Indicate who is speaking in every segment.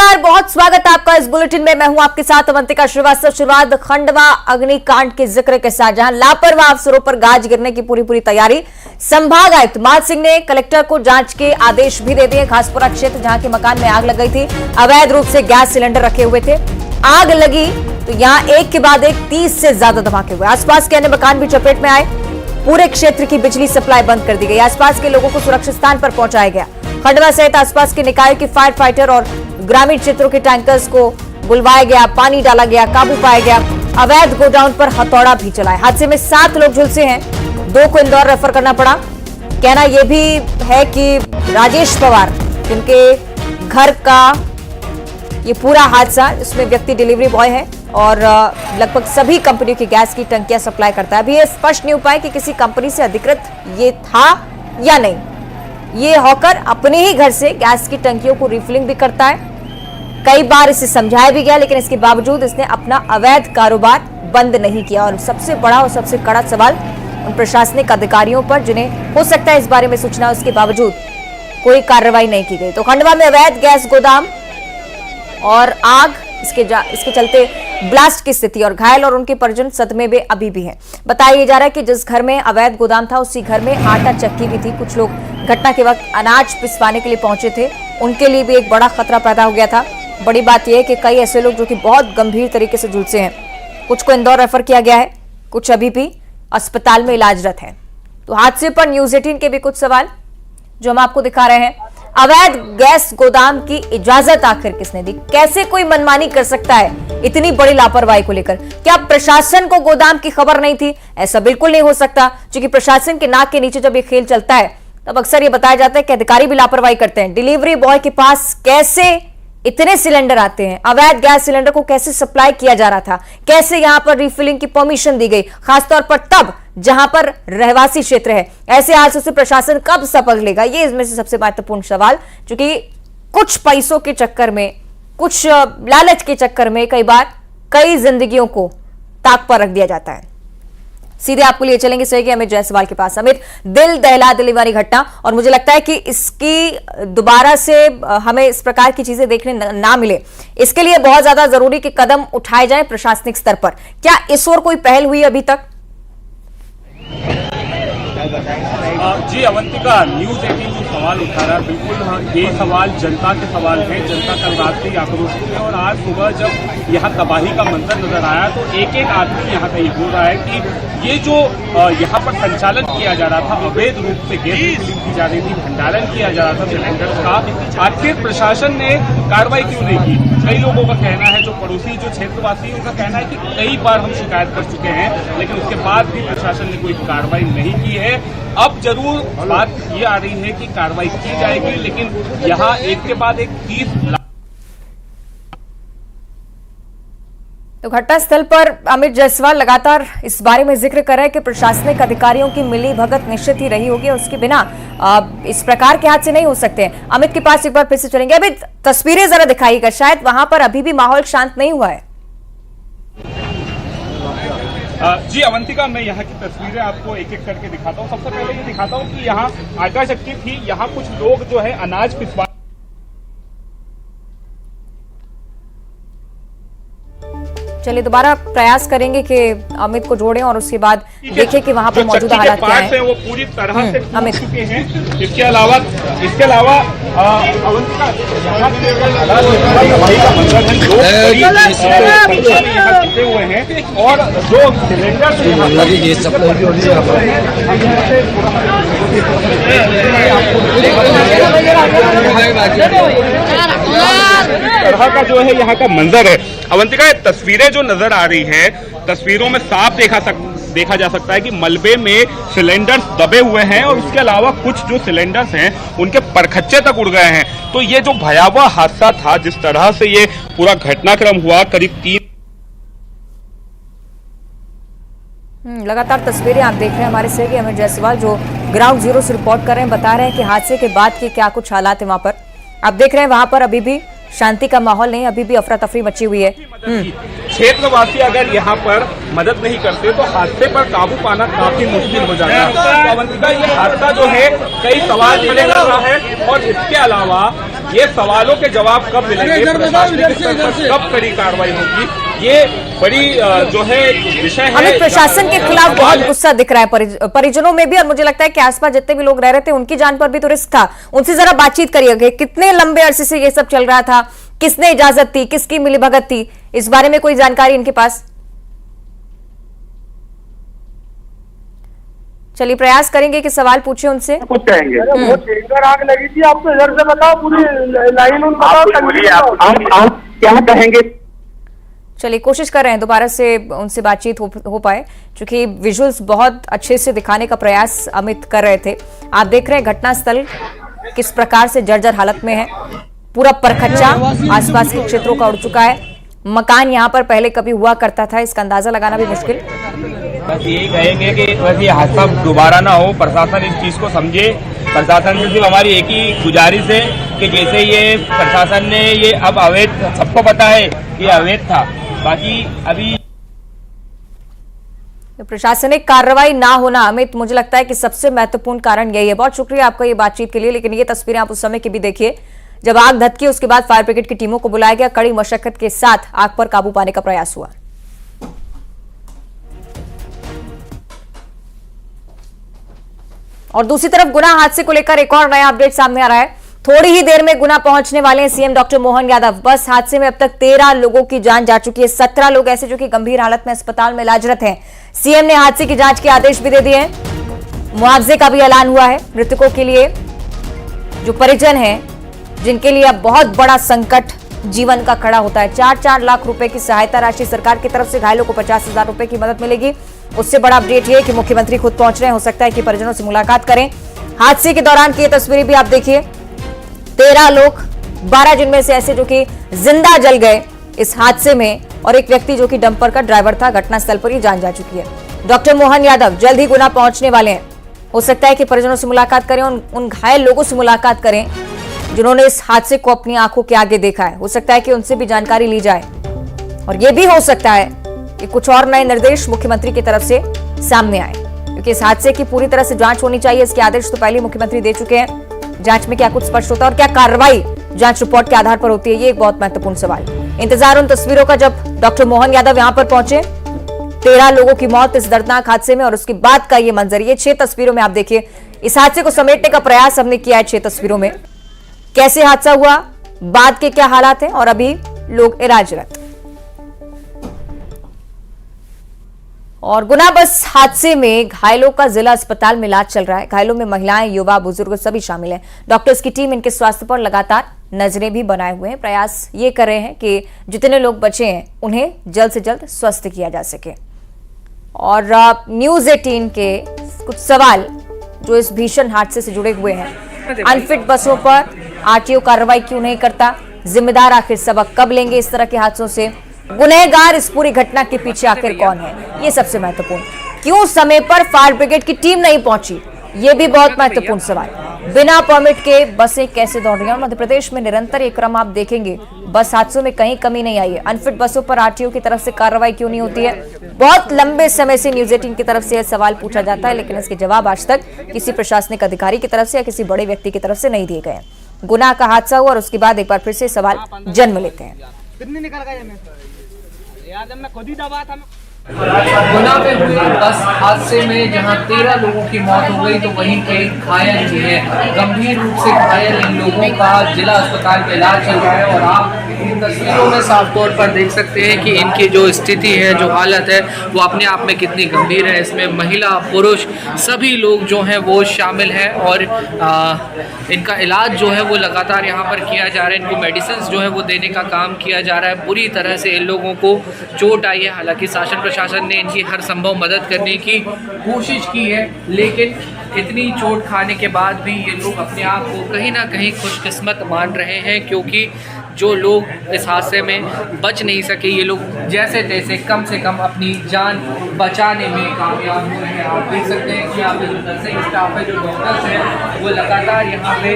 Speaker 1: नमस्कार, बहुत स्वागत है आपका इस बुलेटिन में। मैं हूं आपके साथ अवंतिका श्रीवास्तव। शुरुआत खंडवा अग्निकांड के जिक्र के साथ, जहां लापरवाह अफसरों पर गाज गिरने की पूरी तैयारी। संभाग आयुक्त मान सिंह ने कलेक्टर को जांच के आदेश भी दे दिए। घासपुरा क्षेत्र जहां के मकान में आग लग गई थी, अवैध रूप से गैस सिलेंडर रखे हुए थे। आग लगी तो यहां एक के बाद एक 30 से ज्यादा धमाके हुए। आसपास के अन्य मकान भी चपेट में आए। पूरे क्षेत्र की बिजली सप्लाई बंद कर दी गई। आसपास के लोगों को सुरक्षित स्थान पर पहुंचाया गया। खंडवा सहित आसपास के निकायों की फायर फाइटर और ग्रामीण क्षेत्रों के टैंकर्स को बुलवाया गया, पानी डाला गया, काबू पाया गया। अवैध गोडाउन पर हथौड़ा भी चलाया। हादसे में 7 लोग झुलसे हैं, 2 को इंदौर रेफर करना पड़ा। कहना यह भी है कि राजेश पवार, जिनके घर का ये पूरा हादसा, इसमें व्यक्ति डिलीवरी बॉय है और लगभग सभी कंपनियों की गैस की टंकियां सप्लाई करता है। अभी यह स्पष्ट नहीं हो पाया कि किसी कंपनी से अधिकृत ये था या नहीं। ये हॉकर अपने ही घर से गैस की टंकियों को रिफिलिंग भी करता है। कई बार इसे समझाया भी गया, लेकिन इसके बावजूद इसने अपना अवैध कारोबार बंद नहीं किया। और सबसे बड़ा और सबसे कड़ा सवाल उन प्रशासनिक अधिकारियों पर, जिन्हें हो सकता है इस बारे में सूचना, उसके बावजूद कोई कार्रवाई नहीं की गई। तो खंडवा में अवैध गैस गोदाम और आग, इसके चलते ब्लास्ट की स्थिति और घायल और उनके परिजन सदमे में अभी भी हैं। बताया जा रहा है कि जिस घर में अवैध गोदाम था, उसी घर में आटा चक्की भी थी। कुछ लोग घटना के वक्त अनाज पिसवाने के लिए पहुंचे थे, उनके लिए भी एक बड़ा खतरा पैदा हो गया था। बड़ी बात यह है कि कई ऐसे लोग जो कि बहुत गंभीर तरीके से झुलसे हैं, कुछ को इंदौर रेफर किया गया है, कुछ अभी भी अस्पताल में इलाजरत हैं। तो हादसे पर न्यूज 18 के भी कुछ सवाल जो हम आपको दिखा रहे हैं। अवैध गैस गोदाम की इजाजत आखिर किसने दी? कैसे कोई मनमानी कर सकता है इतनी बड़ी लापरवाही को लेकर? क्या प्रशासन को गोदाम की खबर नहीं थी? ऐसा बिल्कुल नहीं हो सकता, क्योंकि प्रशासन के नाक के नीचे जब ये खेल चलता है तब अक्सर ये बताया जाता है कि अधिकारी भी लापरवाही करते हैं। डिलीवरी बॉय के पास कैसे इतने सिलेंडर आते हैं? अवैध गैस सिलेंडर को कैसे सप्लाई किया जा रहा था? कैसे यहां पर रिफिलिंग की परमिशन दी गई, खासतौर पर तब जहां पर रहवासी क्षेत्र है? ऐसे हादसों से प्रशासन कब सबक लेगा? ये इसमें से सबसे महत्वपूर्ण सवाल, क्योंकि कुछ पैसों के चक्कर में, कुछ लालच के चक्कर में कई बार कई जिंदगियों को ताक पर रख दिया जाता है। सीधे आपको लिए चलेंगे सही अमित जायसवाल के पास। अमित, दिल दहला दिली वाली घटना, और मुझे लगता है कि इसकी दोबारा से हमें इस प्रकार की चीजें देखने ना मिले, इसके लिए बहुत ज्यादा जरूरी कि कदम उठाए जाएं प्रशासनिक स्तर पर। क्या इस ओर कोई पहल हुई अभी तक?
Speaker 2: जी अवंतिका, न्यूज 18 जो सवाल उठा रहा है, बिल्कुल ये सवाल जनता के सवाल है। जनता कल रात से आक्रोशित है और आज सुबह जब यहाँ तबाही का मंजर नजर आया तो एक आदमी यहाँ का ये बोल रहा है कि ये जो यहाँ पर संचालन किया जा रहा था, अवैध रूप से गैस रिफिलिंग की जा रही थी, भंडारण किया जा रहा था सिलेंडर का, आखिर प्रशासन ने कार्रवाई क्यों नहीं की? कई लोगों का कहना है, जो पड़ोसी, जो क्षेत्रवासी, उनका कहना है कि कई बार हम शिकायत कर चुके हैं, लेकिन उसके बाद भी प्रशासन ने कोई कार्रवाई नहीं की है। अब जरूर बात ये आ रही है कि कार्रवाई की जाएगी, लेकिन यहाँ एक के बाद एक 30
Speaker 1: तो घटनास्थल पर अमित जायसवाल लगातार इस बारे में जिक्र कर रहे हैं कि प्रशासनिक अधिकारियों की मिली भगत निश्चित ही रही होगी, उसके बिना इस प्रकार के हादसे नहीं हो सकते हैं। अमित के पास एक बार फिर से चलेंगे। अमित, तस्वीरें जरा दिखाइएगा, शायद वहां पर अभी भी माहौल शांत नहीं हुआ है।
Speaker 2: जी अवंतिका, मैं यहाँ की तस्वीरें आपको एक एक करके दिखाता हूँ। सबसे पहले ये दिखाता हूँ कि यहाँ आटा चक्की थी, यहाँ कुछ लोग जो है अनाज पिसवा।
Speaker 1: चलिए दोबारा प्रयास करेंगे कि अमित को जोड़ें और उसके बाद देखें कि वहां पर मौजूदा हालात क्या हैं।
Speaker 2: वो पूरी तरह से
Speaker 1: अमित
Speaker 2: चुके हैं। इसके अलावा अवंतिका, तबाही का मंजर है, लोग यहाँ जुटे हुए हैं और जो सिलेंडर तरह का जो है यहाँ का मंजर है। अवंतिका, तस्वीरें जो नजर आ रही है, तस्वीरों में साफ देखा जा सकता है कि मलबे में सिलेंडर्स दबे हुए हैं और उसके अलावा कुछ जो सिलेंडर्स हैं उनके परखच्चे तक उड़ गए हैं। तो ये जो भयावह हादसा था, जिस तरह से ये पूरा घटनाक्रम हुआ, करीब 3
Speaker 1: लगातार तस्वीरें आप देख रहे हैं हमारे सहयोगी अमित जायसवाल, जो ग्राउंड जीरो से रिपोर्ट कर रहे हैं, बता रहे हैं कि हादसे के बाद के क्या कुछ हालात है वहां पर। आप देख रहे हैं वहां पर अभी भी शांति का माहौल नहीं, अभी भी अफरा तफरी मची हुई है।
Speaker 2: क्षेत्रवासी अगर यहाँ पर मदद नहीं करते तो हादसे पर काबू पाना काफी मुश्किल हो जाता है। तो अवंतिका, ये हादसा जो है कई सवाल खड़े कर रहा है और इसके अलावा ये सवालों के जवाब कब मिलेंगे, प्रशासनिक स्तर पर कब कड़ी कार्रवाई होगी, ये बड़ी जो है विषय है।
Speaker 1: हमें प्रशासन के खिलाफ बहुत गुस्सा दिख रहा है परिजनों में भी, और मुझे लगता है कि आसपास जितने भी लोग रह रहे थे उनकी जान पर भी तो रिस्क था। उनसे जरा बातचीत करिए, कितने लंबे अरसे से ये सब चल रहा था, किसने इजाजत थी, किसकी मिलीभगत थी, इस बारे में कोई जानकारी इनके पास? चलिए प्रयास करेंगे कि सवाल पूछे उनसे।
Speaker 3: कुछ कहेंगे।
Speaker 4: वो टैंकर आग लगी थी, आप तो इधर से बताओ, पूरी लाइन उन बताओ।
Speaker 3: आप क्या कहेंगे?
Speaker 1: चलिए कोशिश कर रहे हैं दोबारा से उनसे बातचीत हो पाए, क्योंकि विजुअल्स बहुत अच्छे से दिखाने का प्रयास अमित कर रहे थे। आप देख रहे हैं घटनास्थल किस प्रकार से जर्जर हालत में है, पूरा परखच्चा आसपास के क्षेत्रों का उड़ चुका है। मकान यहाँ पर पहले कभी हुआ करता था, इसका अंदाजा लगाना भी मुश्किल।
Speaker 2: बस यही कहेंगे कि वैसे हादसा दोबारा ना हो, प्रशासन इस चीज को समझे। प्रशासन से सिर्फ हमारी एक ही गुजारिश है कि जैसे ये प्रशासन ने ये अब अवैध, सबको पता है ये अवैध था, बाकी अभी
Speaker 1: प्रशासनिक कार्रवाई ना होना अमित, मुझे लगता है कि सबसे महत्वपूर्ण कारण यही है। बहुत शुक्रिया आपका ये बातचीत के लिए, लेकिन ये तस्वीरें आप उस समय की भी देखिए जब आग धधकी, उसके बाद फायर ब्रिगेड की टीमों को बुलाया गया, कड़ी मशक्कत के साथ आग पर काबू पाने का प्रयास हुआ। और दूसरी तरफ गुना हादसे को लेकर एक और नया अपडेट सामने आ रहा है। थोड़ी ही देर में गुना पहुंचने वाले हैं सीएम डॉक्टर मोहन यादव। बस हादसे में अब तक 13 लोगों की जान जा चुकी है, 17 लोग ऐसे जो कि गंभीर हालत में अस्पताल में इलाजरत हैं। सीएम ने हादसे की जांच के आदेश भी दे दिए हैं, मुआवजे का भी ऐलान हुआ है। मृतकों के लिए जो परिजन हैं, जिनके लिए अब बहुत बड़ा संकट जीवन का खड़ा होता है, 4-4 लाख रुपए की सहायता राशि सरकार की तरफ से, घायलों को 50,000 रुपए की मदद मिलेगी। उससे बड़ा अपडेट ये है कि मुख्यमंत्री खुद पहुंच रहे हैं, हो सकता है कि परिजनों से मुलाकात करें। हादसे के दौरान की तस्वीरें भी आप देखिए, 13 लोग, 12 जिनमें से ऐसे जो कि जिंदा जल गए इस हादसे में, और एक व्यक्ति जो कि डंपर का ड्राइवर था। घटनास्थल पर ही जान जा चुकी है। डॉक्टर मोहन यादव जल्द ही गुना पहुंचने वाले हैं, हो सकता है कि परिजनों से मुलाकात करें, उन घायल लोगों से मुलाकात करें जिन्होंने इस हादसे को अपनी आंखों के आगे देखा है। हो सकता है कि उनसे भी जानकारी ली जाए, और यह भी हो सकता है कि कुछ और नए निर्देश मुख्यमंत्री की तरफ से सामने आए, क्योंकि इस हादसे की पूरी तरह से जांच होनी चाहिए। इसके आदेश तो पहले मुख्यमंत्री दे चुके हैं। जांच में क्या कुछ स्पष्ट होता है और क्या कार्रवाई जांच रिपोर्ट के आधार पर होती है, ये एक बहुत महत्वपूर्ण सवाल। इंतजार उन तस्वीरों का जब डॉक्टर मोहन यादव यहां पर पहुंचे, 13 लोगों की मौत इस दर्दनाक हादसे में, और उसके बाद का ये मंजर, ये 6 तस्वीरों में आप देखिए। इस हादसे को समेटने का प्रयास हमने किया है 6 तस्वीरों में। कैसे हादसा हुआ, बाद के क्या हालात हैं, और अभी लोग इलाजरत। और गुना बस हादसे में घायलों का जिला अस्पताल में इलाज चल रहा है। घायलों में महिलाएं, युवा, बुजुर्ग सभी शामिल हैं। डॉक्टर्स की टीम इनके स्वास्थ्य पर लगातार नजरें भी बनाए हुए हैं। प्रयास ये कर रहे हैं कि जितने लोग बचे हैं उन्हें जल्द से जल्द स्वस्थ किया जा सके। और न्यूज़ 18 के कुछ सवाल जो इस भीषण हादसे से जुड़े हुए हैं। अनफिट बसों पर आरटीओ कार्रवाई क्यों नहीं करता, जिम्मेदार आखिर सबक कब लेंगे इस तरह के हादसों से, गुनहगार इस पूरी घटना के पीछे आखिर कौन है, ये सबसे महत्वपूर्ण। क्यों समय पर फायर ब्रिगेड की टीम नहीं पहुंची, ये भी बहुत महत्वपूर्ण सवाल। बिना परमिट के बसें कैसे दौड़ रही हैं, और मध्य प्रदेश में निरंतर ये क्रम आप देखेंगे, बस हादसों में कहीं कमी नहीं आई है। अनफिट बसों पर आरटीओ की तरफ से कार्रवाई क्यों नहीं होती है, बहुत लंबे समय से न्यूज़ 18 की तरफ से यह सवाल पूछा जाता है, लेकिन इसके जवाब आज तक किसी प्रशासनिक अधिकारी की तरफ से या किसी बड़े व्यक्ति की तरफ से नहीं दिए गए। गुना का हादसा हुआ और उसके बाद एक बार फिर से सवाल जन्म लेते हैं।
Speaker 5: गुना में हुए बस हादसे में जहां 13 लोगों की मौत हो गई, तो वहीं कई घायल भी हैं। गंभीर रूप से घायल इन लोगों का जिला अस्पताल में इलाज चल रहा है, और आप इन तस्वीरों में साफ तौर पर देख सकते हैं कि इनकी जो स्थिति है, जो हालत है, वो अपने आप में कितनी गंभीर है। इसमें महिला, पुरुष सभी लोग जो हैं वो शामिल हैं, और इनका इलाज जो है वो लगातार यहाँ पर किया जा रहा है। इनको मेडिसिन जो है वो देने का काम किया जा रहा है। बुरी तरह से इन लोगों को चोट आई है। हालांकि प्रशासन ने इनकी हर संभव मदद करने की कोशिश की है, लेकिन इतनी चोट खाने के बाद भी ये लोग अपने आप को कहीं ना कहीं खुशकिस्मत मान रहे हैं, क्योंकि जो लोग इस हादसे में बच नहीं सके, ये लोग जैसे तैसे कम से कम अपनी जान बचाने में कामयाब हुए हैं। आप देख सकते हैं कि यहाँ पे जो नर्सिंग स्टाफ है, जो डॉक्टर्स हैं, वो लगातार यहाँ पे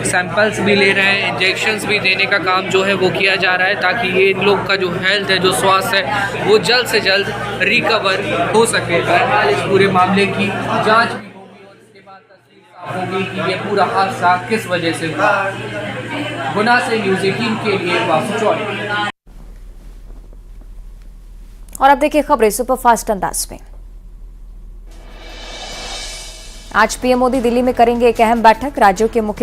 Speaker 5: सैंपल्स भी ले रहे हैं, इंजेक्शंस भी देने का काम जो है वो किया जा रहा है, ताकि ये इन लोग का जो हेल्थ है, जो स्वास्थ्य है, वो जल्द से जल्द रिकवर हो सके। बहरहाल इस पूरे मामले की जाँच भी होगी, और इसके बाद तस्वीर साफ होगी कि ये पूरा हादसा किस वजह से हुआ। गुना से न्यूज़ 18 के लिए वासु चौधरी।
Speaker 1: और अब देखिए खबरें सुपरफास्ट अंदाज में। आज पीएम मोदी दिल्ली में करेंगे एक अहम बैठक। राज्यों के मुख्य